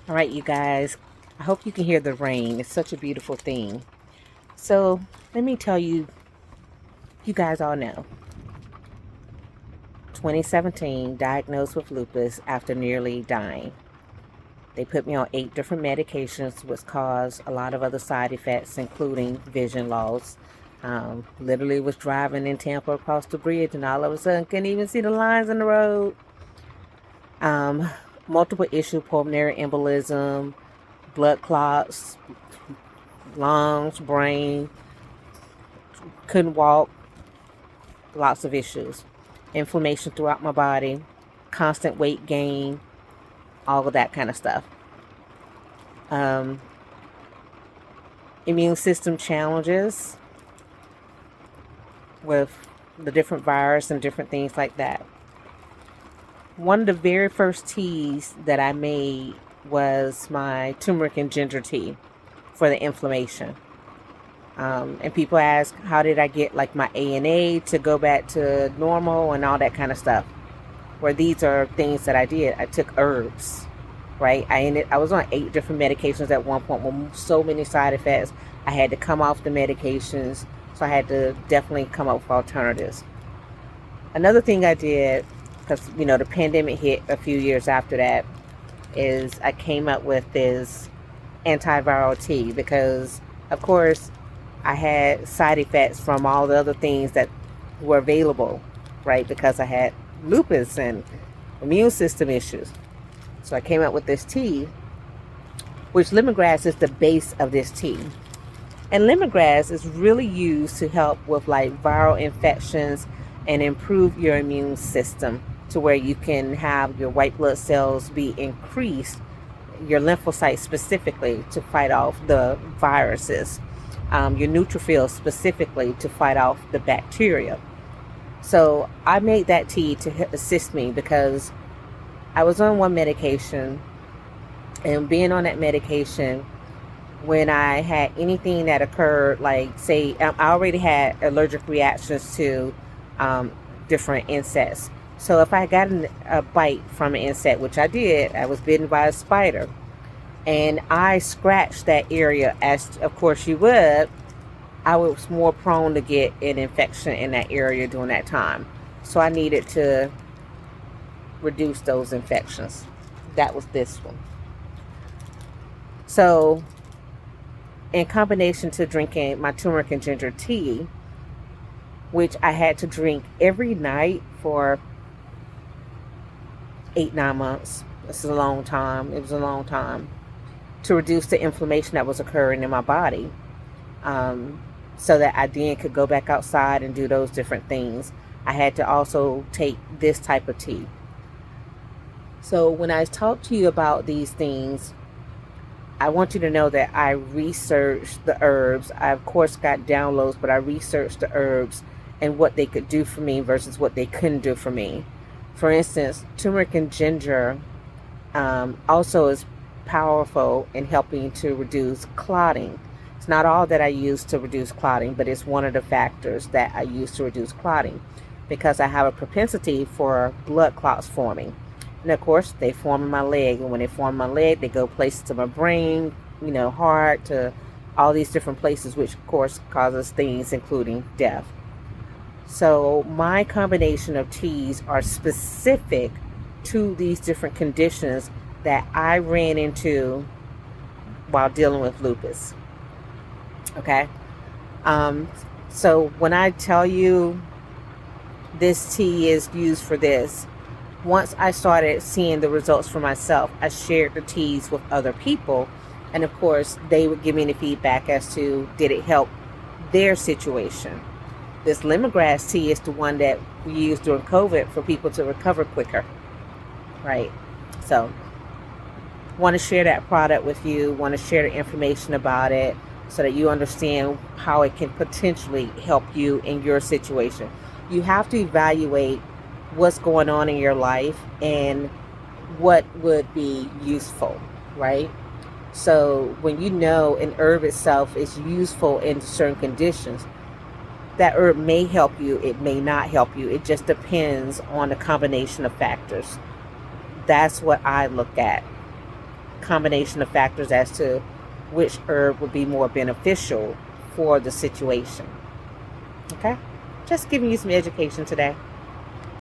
All right, you guys. I hope you can hear the rain. It's such a beautiful thing. So, let me tell you, you guys all know 2017, diagnosed with lupus after nearly dying. They put me on 8 different medications, which caused a lot of other side effects, including vision loss. Literally was driving in Tampa across the bridge, and all of a sudden couldn't even see the lines in the road. Um, Multiple issue pulmonary embolism, blood clots, lungs, brain, couldn't walk, lots of issues. Inflammation throughout my body, constant weight gain, all of that kind of stuff. Um, Immune system challenges with the different virus and different things like that. One of the very first teas that I made was my turmeric and ginger tea for the inflammation. And people ask, how did I get like my ANA to go back to normal and all that kind of stuff? Where these are things that I did. I took herbs, right? I was on 8 different medications at one point with so many side effects. I had to come off the medications, so I had to definitely come up with alternatives. Another thing I did, because the pandemic hit a few years after that, is I came up with this antiviral tea because, of course, I had side effects from all the other things that were available, right? Because I had lupus and immune system issues. So I came up with this tea, which lemongrass is the base of this tea. And lemongrass is really used to help with like viral infections and improve your immune system to where you can have your white blood cells be increased, your lymphocytes specifically to fight off the viruses, your neutrophils specifically to fight off the bacteria. So I made that tea to assist me because I was on one medication, and being on that medication, when I had anything that occurred, like say, I already had allergic reactions to um, different insects. So if I got a bite from an insect, which I did, I was bitten by a spider, and I scratched that area, as of course you would, I was more prone to get an infection in that area during that time. So I needed to reduce those infections. That was this one. So, in combination to drinking my turmeric and ginger tea, which I had to drink every night for 8, 9 months. This is a long time. It was a long time to reduce the inflammation that was occurring in my body, um, so that I then could go back outside and do those different things. I had to also take this type of tea. So when I talk to you about these things, I want you to know that I researched the herbs. I, of course, got downloads, but I researched the herbs and what they could do for me versus what they couldn't do for me. For instance, turmeric and ginger also is powerful in helping to reduce clotting. It's not all that I use to reduce clotting, but it's one of the factors that I use to reduce clotting because I have a propensity for blood clots forming. And of course, they form in my leg. And when they form in my leg, they go places to my brain, heart, to all these different places, which of course causes things including death. So my combination of teas are specific to these different conditions that I ran into while dealing with lupus. Okay. Um, so when I tell you this tea is used for this, once I started seeing the results for myself, I shared the teas with other people. And of course, they would give me the feedback as to did it help their situation. This lemongrass tea is the one that we used during COVID for people to recover quicker, right? So, want to share that product with you, want to share the information about it so that you understand how it can potentially help you in your situation. You have to evaluate what's going on in your life and what would be useful, right? So when you know an herb itself is useful in certain conditions, that herb may help you, it may not help you. It just depends on a combination of factors. That's what I look at. combination of factors as to which herb would be more beneficial for the situation. Okay? Just giving you some education today.